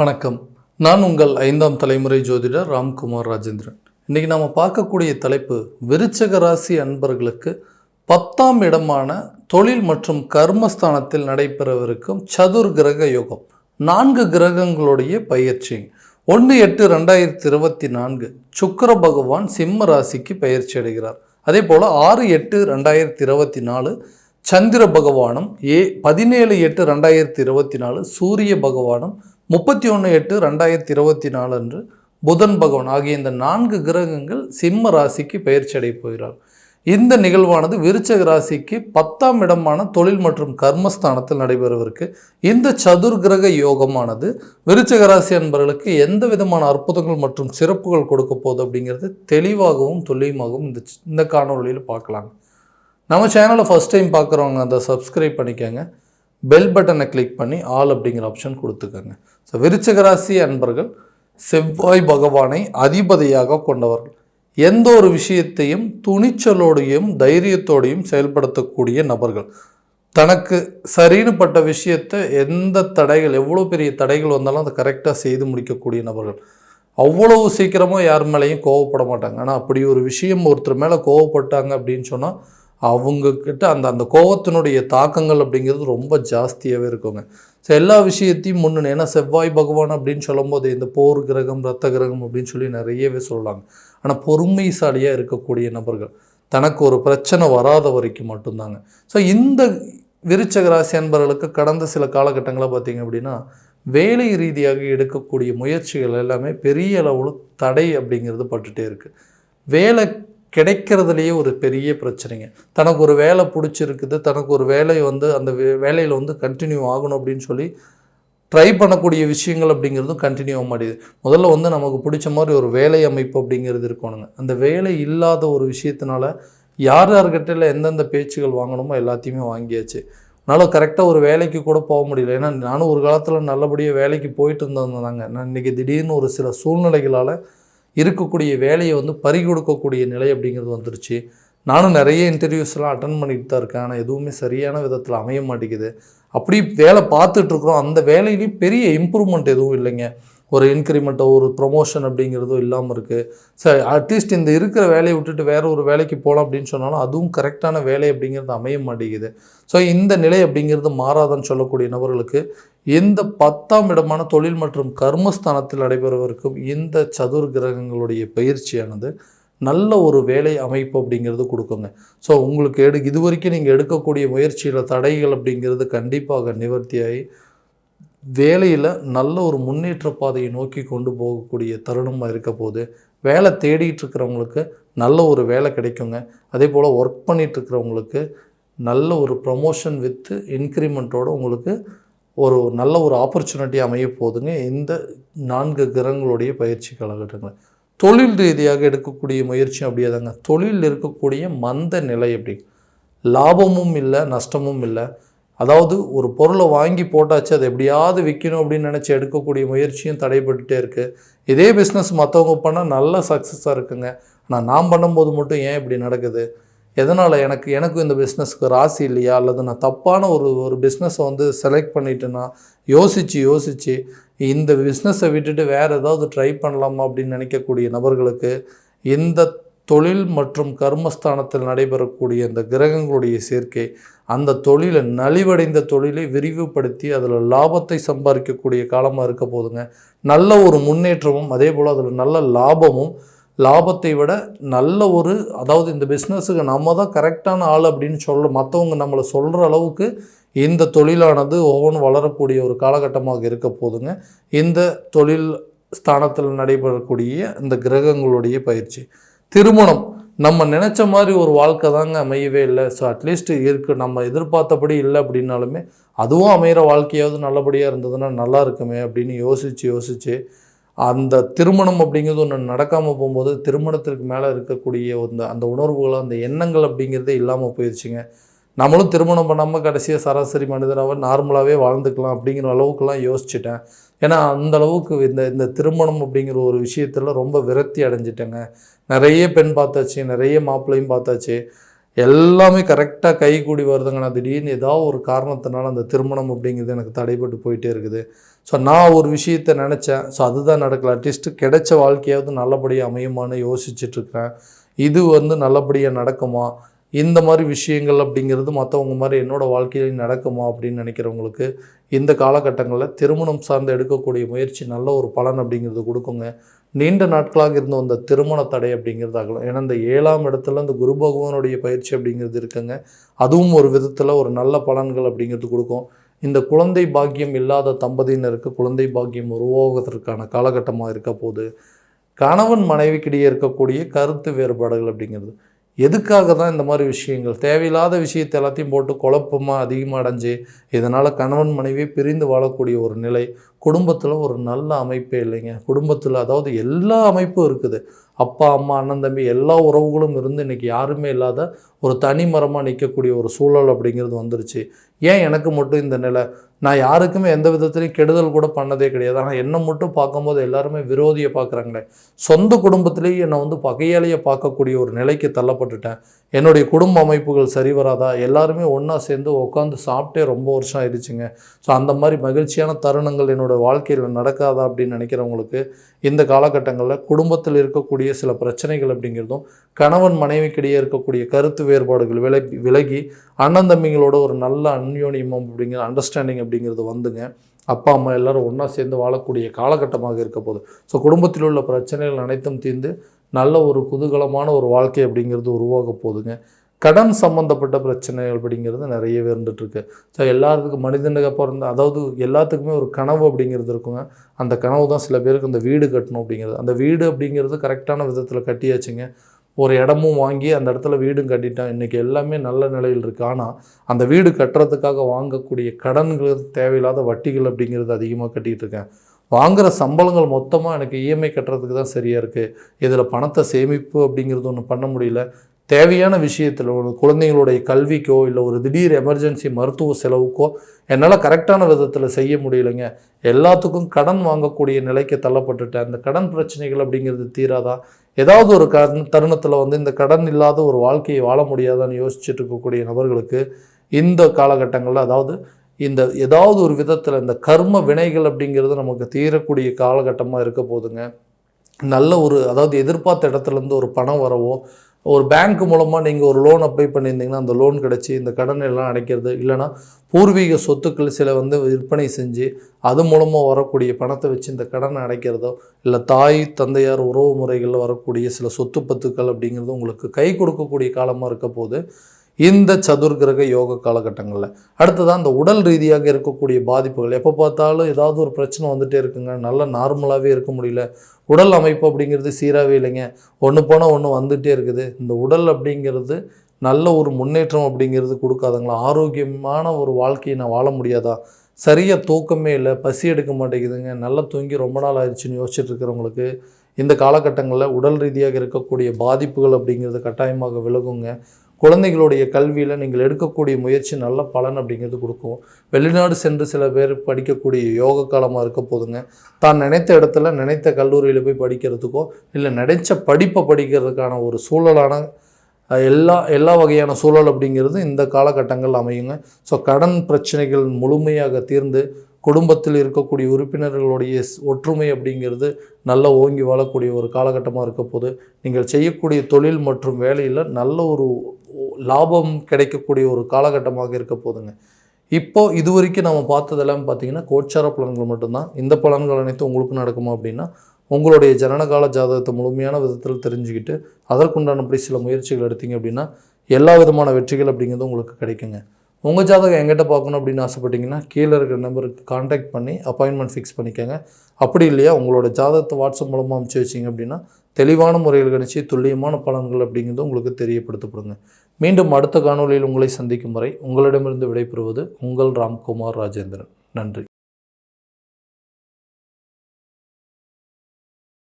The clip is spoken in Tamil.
வணக்கம். நான் உங்கள் 5ஆம் தலைமுறை ஜோதிடர் ராம்குமார் ராஜேந்திரன். இன்றைக்கி நாம் பார்க்கக்கூடிய தலைப்பு விருச்சக ராசி அன்பர்களுக்கு 10ஆம் இடமான தொழில் மற்றும் கர்மஸ்தானத்தில் நடைபெறவிருக்கும் சதுர் கிரக யோகம். 4 கிரகங்களுடைய பயிற்சி. 1/8/2024 சுக்கிர பகவான் சிம்ம ராசிக்கு பயிற்சி அடைகிறார். அதே போல் 6/8/2024 சந்திர பகவானும் 17/8/2024 சூரிய பகவானும் 31/8/2024 அன்று புதன் பகவான் ஆகிய இந்த 4 கிரகங்கள் சிம்ம ராசிக்கு பயிற்சி அடைய போகிறார். இந்த நிகழ்வானது விருச்சக ராசிக்கு 10ஆம் இடமான தொழில் மற்றும் கர்மஸ்தானத்தில் நடைபெறவிருக்கு. இந்த சதுர் கிரக யோகமானது விருச்சக ராசி அன்பர்களுக்கு எந்த விதமான அற்புதங்கள் மற்றும் சிறப்புகள் கொடுக்க போகுது அப்படிங்கிறது தெளிவாகவும் துல்லியமாகவும் இந்த காணொலியில் பார்க்கலாம். நம்ம சேனலை ஃபஸ்ட் டைம் பார்க்குறவங்க அதை சப்ஸ்கிரைப் பண்ணிக்கோங்க. பெல் பட்டனை கிளிக் பண்ணி ஆல் அப்படிங்கிற ஆப்ஷன் கொடுத்துக்கோங்க. ஸோ விருச்சக ராசி அன்பர்கள் செவ்வாய் பகவானை அதிபதியாக கொண்டவர்கள். எந்த ஒரு விஷயத்தையும் துணிச்சலோடையும் தைரியத்தோடையும் செயல்படுத்தக்கூடிய நபர்கள். தனக்கு சரின்னு பட்ட விஷயத்தை எந்த தடைகள் எவ்வளோ பெரிய தடைகள் வந்தாலும் அதை கரெக்டாக செய்து முடிக்கக்கூடிய நபர்கள். அவ்வளவு சீக்கிரமாக யார் மேலேயும் கோவப்பட மாட்டாங்க. ஆனால் அப்படி ஒரு விஷயம் ஒருத்தர் மேலே கோவப்பட்டாங்க அப்படின்னு சொன்னால் அவங்கக்கிட்ட அந்த கோவத்தினுடைய தாக்கங்கள் அப்படிங்கிறது ரொம்ப ஜாஸ்தியாகவே இருக்குங்க. ஸோ எல்லா விஷயத்தையும் முன்னே ஏன்னா செவ்வாய் பகவான் அப்படின்னு சொல்லும்போது இந்த போர் கிரகம் ரத்த கிரகம் அப்படின்னு சொல்லி நிறையவே சொல்லலாங்க. ஆனால் பொறுமைசாலியாக இருக்கக்கூடிய நபர்கள் தனக்கு ஒரு பிரச்சனை வராத வரைக்கும் மட்டும்தாங்க. ஸோ இந்த விருச்சக ராசி அன்பர்களுக்கு கடந்த சில காலகட்டங்களில் பார்த்திங்க அப்படின்னா வேலை ரீதியாக எடுக்கக்கூடிய முயற்சிகள் எல்லாமே பெரிய அளவில் தடை அப்படிங்கிறது பட்டுகிட்டே இருக்குது. வேலை கிடைக்கிறதுலையே ஒரு பெரிய பிரச்சனைங்க. தனக்கு ஒரு வேலை பிடிச்சிருக்குது, தனக்கு ஒரு வேலை அந்த வேலையில் கண்டினியூ ஆகணும் அப்படின்னு சொல்லி ட்ரை பண்ணக்கூடிய விஷயங்கள் அப்படிங்கிறதும் கண்டினியூ ஆக மாட்டேங்குது. முதல்ல நமக்கு பிடிச்ச மாதிரி ஒரு வேலை அமைப்பு அப்படிங்கிறது இருக்கணுங்க. அந்த வேலை இல்லாத ஒரு விஷயத்தினால யார்கிட்ட எந்தெந்த பேச்சுகள் வாங்கணுமோ எல்லாத்தையுமே வாங்கியாச்சு. அதனால் கரெக்டாக ஒரு வேலைக்கு கூட போக முடியல. ஏன்னா நானும் ஒரு காலத்தில் நல்லபடியாக வேலைக்கு போயிட்டு இருந்தேங்க. நான் இன்றைக்கி திடீர்னு ஒரு சில சூழ்நிலைகளால் இருக்கக்கூடிய வேலையை பறிகொடுக்கக்கூடிய நிலை அப்படிங்கிறது வந்துருச்சு. நானும் நிறைய இன்டர்வியூஸ்லாம் அட்டன் பண்ணிட்டு தான் இருக்கேன். ஆனால் எதுவுமே சரியான விதத்தில் அமைய மாட்டேங்குது. அப்படி வேலை பார்த்துட்ருக்குறோம். அந்த வேலையிலையும் பெரிய இம்ப்ரூவ்மெண்ட் எதுவும் இல்லைங்க. ஒரு இன்க்ரிமெண்ட்டோ ஒரு ப்ரொமோஷன் அப்படிங்கிறதும் இல்லாமல் இருக்குது. சரி, அட்லீஸ்ட் இந்த இருக்கிற வேலையை விட்டுட்டு வேறு ஒரு வேலைக்கு போகலாம் அப்படின்னு சொன்னாலும் அதுவும் கரெக்டான வேலை அப்படிங்கிறது அமைய மாட்டேங்குது. ஸோ இந்த நிலை அப்படிங்கிறது மாறாதன்னு சொல்லக்கூடிய நபர்களுக்கு இந்த 10ஆம் இடமான தொழில் மற்றும் கர்மஸ்தானத்தில் நடைபெறவிருக்கும் இந்த சதுர் கிரகங்களுடைய பயிற்சியானது நல்ல ஒரு வேலை அமைப்பு அப்படிங்கிறது கொடுக்குங்க. ஸோ உங்களுக்கு இது வரைக்கும் நீங்கள் எடுக்கக்கூடிய முயற்சியில் தடைகள் அப்படிங்கிறது கண்டிப்பாக நிவர்த்தியாகி வேலையில் நல்ல ஒரு முன்னேற்ற பாதையை நோக்கி கொண்டு போகக்கூடிய தருணமாக இருக்க போது வேலை தேடிட்டு இருக்கிறவங்களுக்கு நல்ல ஒரு வேலை கிடைக்குங்க. அதே போல் ஒர்க் பண்ணிகிட்ருக்கிறவங்களுக்கு நல்ல ஒரு ப்ரமோஷன் வித் இன்க்ரிமெண்ட்டோடு உங்களுக்கு ஒரு நல்ல ஒரு ஆப்பர்ச்சுனிட்டி அமைய போதுங்க இந்த 4 கிரகங்களுடைய பயிற்சி காலகட்டங்கள். தொழில் ரீதியாக எடுக்கக்கூடிய முயற்சி அப்படியே தாங்க. தொழிலில் இருக்கக்கூடிய மந்த நிலை எப்படி, லாபமும் இல்லை நஷ்டமும் இல்லை. அதாவது ஒரு பொருளை வாங்கி போட்டாச்சு, அதை எப்படியாவது விற்கணும் அப்படின்னு நினச்சி எடுக்கக்கூடிய முயற்சியும் தடைபட்டுகிட்டே இருக்குது. இதே பிஸ்னஸ் மற்றவங்க பண்ணால் நல்ல சக்ஸஸாக இருக்குங்க. ஆனால் நான் பண்ணும்போது மட்டும் ஏன் இப்படி நடக்குது, எதனால் எனக்கும் இந்த பிஸ்னஸ்க்கு ராசி இல்லையா, அல்லது நான் தப்பான ஒரு பிஸ்னஸை செலக்ட் பண்ணிட்டேன்னா யோசித்து இந்த பிஸ்னஸை விட்டுட்டு வேறு ஏதாவது ட்ரை பண்ணலாமா அப்படின்னு நினைக்கக்கூடிய நபர்களுக்கு இந்த தொழில் மற்றும் கர்மஸ்தானத்தில் நடைபெறக்கூடிய இந்த கிரகங்களுடைய சேர்க்கை அந்த தொழிலை நலிவடைந்த தொழிலை விரிவுபடுத்தி அதில் லாபத்தை சம்பாதிக்கக்கூடிய காலமாக இருக்க போதுங்க. நல்ல ஒரு முன்னேற்றமும் அதே போல் அதில் நல்ல லாபமும், லாபத்தை விட நல்ல ஒரு அதாவது இந்த பிஸ்னஸுக்கு நம்ம தான் கரெக்டான ஆள் அப்படின்னு மற்றவங்க நம்மளை சொல்கிற அளவுக்கு இந்த தொழிலானது ஒவ்வொன்றும் வளரக்கூடிய ஒரு காலகட்டமாக இருக்க போதுங்க இந்த தொழில் ஸ்தானத்தில் நடைபெறக்கூடிய இந்த கிரகங்களுடைய பயிற்சி. திருமணம் நம்ம நினச்ச மாதிரி ஒரு வாழ்க்கை தாங்க அமையவே இல்லை. ஸோ அட்லீஸ்ட் நம்ம எதிர்பார்த்தபடி இல்லை அப்படின்னாலுமே அதுவும் அமைகிற வாழ்க்கையாவது நல்லபடியாக இருந்ததுன்னா நல்லா இருக்குமே அப்படின்னு யோசித்து அந்த திருமணம் அப்படிங்கிறது ஒன்று நடக்காமல் போகும்போது திருமணத்திற்கு மேலே இருக்கக்கூடிய அந்த உணர்வுகள் அந்த எண்ணங்கள் அப்படிங்கிறதே இல்லாமல் போயிடுச்சுங்க. நம்மளும் திருமணம் பண்ணாமல் கடைசியாக சராசரி மனிதராக நார்மலாகவே வாழ்ந்துக்கலாம் அப்படிங்கிற அளவுக்குலாம் யோசிச்சுட்டேன். ஏன்னா அந்த அளவுக்கு இந்த திருமணம் அப்படிங்கிற ஒரு விஷயத்தில் ரொம்ப விரக்தி அடைஞ்சிட்டேங்க. நிறைய பெண் பார்த்தாச்சு, நிறைய மாப்பிள்ளையும் பார்த்தாச்சு. எல்லாமே கரெக்டாக கைகூடி வருதுங்க. நான் திடீர்னு ஏதாவது ஒரு காரணத்தினால அந்த திருமணம் அப்படிங்கிறது எனக்கு தடைபட்டு போயிட்டே இருக்குது. ஸோ நான் ஒரு விஷயத்த நினச்சேன், ஸோ அதுதான் நடக்கல. அட்லீஸ்ட்டு கிடைச்ச வாழ்க்கையாவது நல்லபடியாக அமையுமான்னு யோசிச்சுட்ருக்கிறேன். இது நல்லபடியாக நடக்குமா, இந்த மாதிரி விஷயங்கள் அப்படிங்கிறது மற்றவங்க மாதிரி என்னோடய வாழ்க்கையிலையும் நடக்குமா அப்படின்னு நினைக்கிறவங்களுக்கு இந்த காலகட்டங்களில் திருமணம் சார்ந்து எடுக்கக்கூடிய முயற்சி நல்ல ஒரு பலன் அப்படிங்கிறது கொடுக்குங்க. நீண்ட நாட்களாக இருந்த அந்த திருமண தடை அப்படிங்கிறது ஆகலாம். ஏன்னா இந்த 7ஆம் இடத்துல இந்த குரு பகவானுடைய பயிற்சி அப்படிங்கிறது இருக்குங்க. அதுவும் ஒரு விதத்தில் ஒரு நல்ல பலன்கள் அப்படிங்கிறது கொடுக்கும். இந்த குழந்தை பாக்கியம் இல்லாத தம்பதியினருக்கு குழந்தை பாக்கியம் உருவாகுவதற்கான காலகட்டமாக இருக்க போது, கணவன் மனைவிக்கிடையே இருக்கக்கூடிய கருத்து வேறுபாடுகள் அப்படிங்கிறது எதுக்காக தான் இந்த மாதிரி விஷயங்கள் தேவையில்லாத விஷயத்தை எல்லாத்தையும் போட்டு குழப்பமாக அதிகமாக அடைஞ்சு இதனால் கணவன் மனைவி பிரிந்து வாழக்கூடிய ஒரு நிலை குடும்பத்தில் ஒரு நல்ல அமைப்பே இல்லைங்க. குடும்பத்தில் அதாவது எல்லா அமைப்பும் இருக்குது. அப்பா அம்மா அண்ணன் தம்பி எல்லா உறவுகளும் இருந்து இன்றைக்கி யாருமே இல்லாத ஒரு தனி மரமாக நிற்கக்கூடிய ஒரு சூழல் அப்படிங்கிறது வந்துருச்சு. ஏன் எனக்கு மட்டும் இந்த நிலை? நான் யாருக்குமே எந்த விதத்துலையும் கெடுதல் கூட பண்ணதே கிடையாது. ஆனால் என்னை மட்டும் பார்க்கும்போது எல்லாருமே விரோதியை பார்க்குறாங்களே. சொந்த குடும்பத்திலேயே என்னை பகையாளியை பார்க்கக்கூடிய ஒரு நிலைக்கு தள்ளப்பட்டுட்டேன். என்னுடைய குடும்ப அமைப்புகள் சரி வராதா? எல்லாருமே ஒன்றா சேர்ந்து உட்காந்து சாப்பிட்டே ரொம்ப வருஷம் ஆயிடுச்சுங்க. ஸோ அந்த மாதிரி மகிழ்ச்சியான தருணங்கள் என்னோடய வாழ்க்கையில் நடக்காதா அப்படின்னு நினைக்கிறவங்களுக்கு இந்த காலகட்டங்களில் குடும்பத்தில் இருக்கக்கூடிய சில பிரச்சனைகள் அப்படிங்கிறதும் கணவன் மனைவிக்கிடையே இருக்கக்கூடிய கருத்து வேறுபாடுகள் விலகி அண்ணன் தம்பிங்களோட ஒரு நல்ல அந்யோன்யம் அப்படிங்கிற அண்டர்ஸ்டாண்டிங் அப்படிங்கிறது வந்துங்க. அப்பா அம்மா எல்லோரும் ஒன்றா சேர்ந்து வாழக்கூடிய காலகட்டமாக இருக்க போகுது. ஸோ குடும்பத்தில் உள்ள பிரச்சனைகள் அனைத்தும் தீர்ந்து நல்ல ஒரு குதூகலமான ஒரு வாழ்க்கை அப்படிங்கிறது உருவாக போகுதுங்க. கடன் சம்மந்தப்பட்ட பிரச்சனைகள் அப்படிங்கிறது நிறையவே இருந்துகிட்ருக்கு. ஸோ எல்லாத்துக்கும் மனிதனுக்கு பிறந்த அதாவது எல்லாத்துக்குமே ஒரு கனவு அப்படிங்கிறது இருக்குங்க. அந்த கனவு தான் சில பேருக்கு அந்த வீடு கட்டணும் அப்படிங்கிறது. அந்த வீடு அப்படிங்கிறது கரெக்டான விதத்தில் கட்டியாச்சுங்க. ஒரு இடமும் வாங்கி அந்த இடத்துல வீடும் கட்டிட்டேன். இன்றைக்கி எல்லாமே நல்ல நிலையில் இருக்குது. ஆனால் அந்த வீடு கட்டுறதுக்காக வாங்கக்கூடிய கடன்கள் தேவையில்லாத வட்டிகள் அப்படிங்கிறது அதிகமாக கட்டிகிட்டு இருக்கேன். வாங்குகிற சம்பளங்கள் மொத்தமாக எனக்கு இஎம்ஐ கட்டுறதுக்கு தான் சரியாக இருக்குது. இதில் பணத்தை சேமிப்பு அப்படிங்கிறது ஒன்று பண்ண முடியல. தேவையான விஷயத்தில் ஒரு குழந்தைங்களுடைய கல்விக்கோ இல்லை ஒரு திடீர் எமர்ஜென்சி மருத்துவ செலவுக்கோ என்னால் கரெக்டான விதத்தில் செய்ய முடியலைங்க. எல்லாத்துக்கும் கடன் வாங்கக்கூடிய நிலைக்கு தள்ளப்பட்டுட்டேன். இந்த கடன் பிரச்சனைகள் அப்படிங்கிறது தீராதா? ஏதாவது ஒரு தருணத்தில் இந்த கடன் இல்லாத ஒரு வாழ்க்கையை வாழ முடியாதான்னு யோசிச்சுட்டு இருக்கக்கூடிய நபர்களுக்கு இந்த காலகட்டங்களில் அதாவது இந்த ஏதாவது ஒரு விதத்தில் இந்த கர்ம வினைகள் அப்படிங்கிறது நமக்கு தீரக்கூடிய காலகட்டமாக இருக்க போதுங்க. நல்ல ஒரு அதாவது எதிர்பார்த்த இடத்துலேருந்து ஒரு பணம் வரவோ, ஒரு பேங்க் மூலமாக நீங்கள் ஒரு லோன் அப்ளை பண்ணியிருந்தீங்கன்னா அந்த லோன் கிடச்சி இந்த கடன் எல்லாம் அடைக்கிறது, இல்லைனா பூர்வீக சொத்துக்கள் சில விற்பனை செஞ்சு அது மூலமாக வரக்கூடிய பணத்தை வச்சு இந்த கடனை அடைக்கிறதோ, இல்லை தாய் தந்தையார் உறவு முறைகளில் வரக்கூடிய சில சொத்து பத்துக்கள் அப்படிங்கிறது உங்களுக்கு கை கொடுக்கக்கூடிய காலமாக இருக்க போது இந்த சதுர்கிரக யோக காலகட்டங்களில். அடுத்ததான் அந்த உடல் ரீதியாக இருக்கக்கூடிய பாதிப்புகள். எப்போ பார்த்தாலும் ஏதாவது ஒரு பிரச்சனை வந்துகிட்டே இருக்குங்க. நல்லா நார்மலாகவே இருக்க முடியல. உடல் அமைப்பு அப்படிங்கிறது சீராகவே இல்லைங்க. ஒன்று போனால் ஒன்று வந்துகிட்டே இருக்குது. இந்த உடல் அப்படிங்கிறது நல்ல ஒரு முன்னேற்றம் அப்படிங்கிறது கொடுக்காதுங்களா? ஆரோக்கியமான ஒரு வாழ்க்கையை நான் வாழ முடியாதா? சரியாக தூக்கமே இல்லை, பசி எடுக்க மாட்டேங்குதுங்க, நல்லா தூங்கி ரொம்ப நாள் ஆயிடுச்சுன்னு யோசிச்சுட்டு இருக்கிறவங்களுக்கு இந்த காலகட்டங்களில் உடல் ரீதியாக இருக்கக்கூடிய பாதிப்புகள் அப்படிங்கிறது கட்டாயமாக விலகுங்க. குழந்தைகளுடைய கல்வியில் நீங்கள் எடுக்கக்கூடிய முயற்சி நல்ல பலன் அப்படிங்கிறது கொடுக்கும். வெளிநாடு சென்று சில பேர் படிக்கக்கூடிய யோக காலமாக இருக்க போதுங்க. தான் நினைத்த இடத்துல நினைத்த கல்லூரியில் போய் படிக்கிறதுக்கோ இல்லை நினைச்ச படிப்பை படிக்கிறதுக்கான ஒரு சூழலான எல்லா வகையான சூழல் அப்படிங்கிறது இந்த காலகட்டங்கள் அமையுங்க. ஸோ கடன் பிரச்சனைகள் முழுமையாக தீர்ந்து குடும்பத்தில் இருக்கக்கூடிய உறுப்பினர்களுடைய ஒற்றுமை அப்படிங்கிறது நல்ல ஓங்கி வாழக்கூடிய ஒரு காலகட்டமாக இருக்க போது, நீங்கள் செய்யக்கூடிய தொழில் மற்றும் வேலையில் நல்ல ஒரு லாபம் கிடைக்கக்கூடிய ஒரு காலகட்டமாக இருக்க போதுங்க. இப்போது இது வரைக்கும் நம்ம பார்த்ததெல்லாம் பார்த்திங்கன்னா கோச்சார பலன்கள் மட்டும்தான். இந்த பலன்கள் அனைத்தும் உங்களுக்கு நடக்குமா அப்படின்னா உங்களுடைய ஜனனகால ஜாதகத்தை முழுமையான விதத்தில் தெரிஞ்சுக்கிட்டு அதற்குண்டானபடி சில முயற்சிகள் எடுத்தீங்க அப்படின்னா எல்லா விதமான வெற்றிகள் அப்படிங்கிறது உங்களுக்கு கிடைக்குங்க. உங்கள் ஜாதகம் எங்கிட்ட பார்க்கணும் அப்படின்னு ஆசைப்பட்டீங்கன்னா கீழே இருக்கிற நம்பருக்கு கான்டாக்ட் பண்ணி அப்பாயின்மெண்ட் ஃபிக்ஸ் பண்ணிக்கோங்க. அப்படி இல்லையா உங்களோட ஜாதகத்தை வாட்ஸ்அப் மூலமாக அனுப்பிச்சி வச்சிங்க அப்படின்னா தெளிவான முறையில் கணிச்சு துல்லியமான பலன்கள் அப்படிங்கிறது உங்களுக்கு தெரியப்படுத்தப்படுங்க. மீண்டும் அடுத்த காணொலியில் உங்களை சந்திக்கும் வரை உங்களிடமிருந்து விடைபெறுவது உங்கள் ராம்குமார் ராஜேந்திரன். நன்றி.